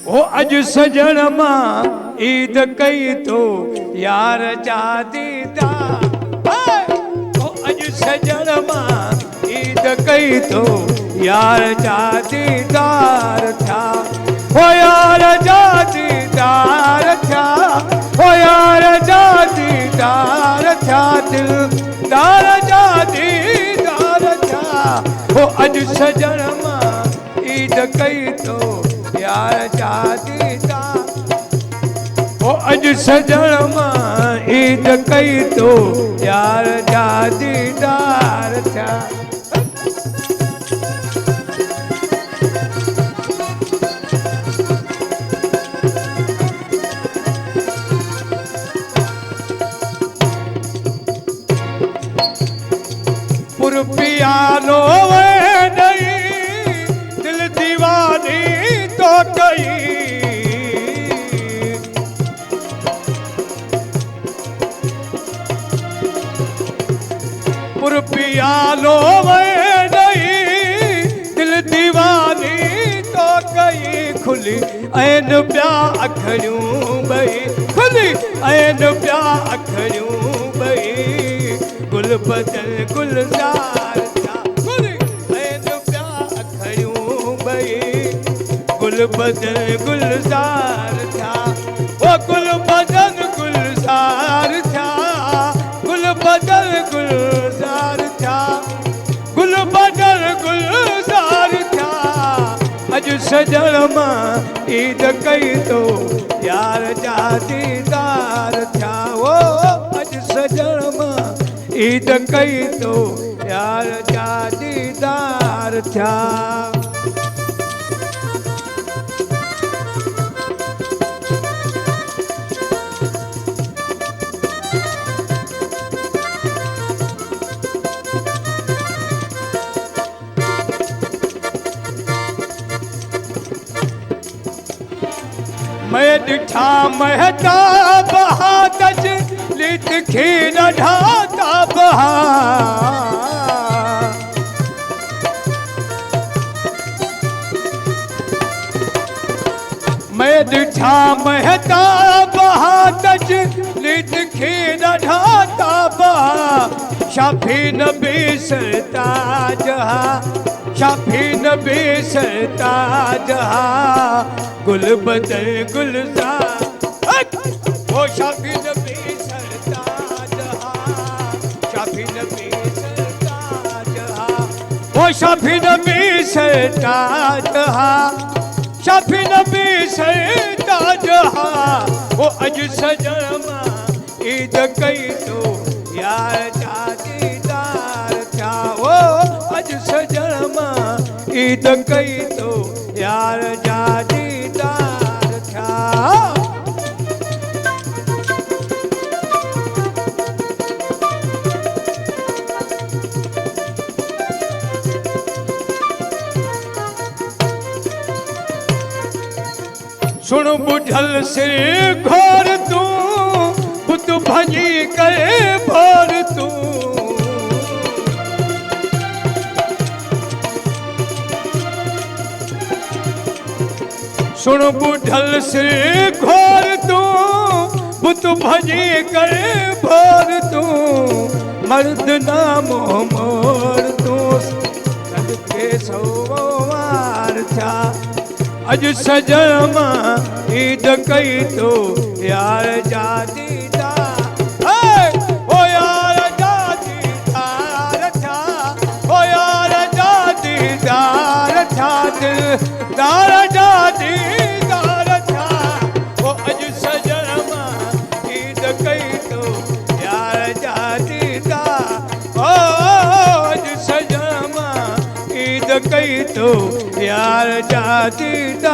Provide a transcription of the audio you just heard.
ओ अज सजण मां ईद कई तो यार जा दीदार। ओ अज सजण मां ईद कई तो यार जा दीदार था। ओ यार जा दीदार था। ओ यार जा दीदार था। दिलदार जा दीदार था। ओ अज सजण मां ईद कई तो यार जा दीदार। ओ अज सजण मां ईद कई तो यार जा दीदार था। पुरपियानो नहीं दिल दीवानी तो कई। पुरपियानो नहीं दिल दीवानी तो कई। खुली ऐन प्या अखड़ियूं बई। खुली ऐन प्या अखड़ियूं बई। गुल बदल गुलजार था। खुली ऐन प्या अखड़ियूं बई। गुल बदल गुलजार था। ओ गुल बदल गुलजार था। गुल बदल गुलजार था। गुल बदल गुलजार था। अज सजण मां ईद कई तो यार जा दीदार था। ओ अज सजण मां ईद कई तो यार जा दीदार था। मैं डिठा महताब हाथज लित खीर ढाता बहा। मैं डिठा महताब हाथज लित खीर ढाता बहा। शाफी नबी सरताजहा। शाफी नबी सरताजहा। गुल बदल गुलजार। ओ शाफी नबी सरताजहा। शाफी नबी सरताजहा। ओ शाफी नबी सरताजहा। शाफी नबी सरताजहा। ओ अज सजण मां ईद कई तो यार जा दीदार था। ओ अज सजण मां ईद कई तो यार जा दीदार था। सुन बुझल सिर घोर तू बुत भजी करे भोर तू। सुन बुझल सिर घोर तू बुत भजी करे भोर तू। मर्द नामो मोर तू सदके सोवार था। अज सजण मां ईद कई तो यार जा दीदार। ओ यार जा दीदार था। ओ यार जा दीदार था। दिलदार जा दीदार था। ओ अज सजण मां ईद कई तो यार जा दीदार। ओ अज सजण मां ईद कई तो यार जा दीदार।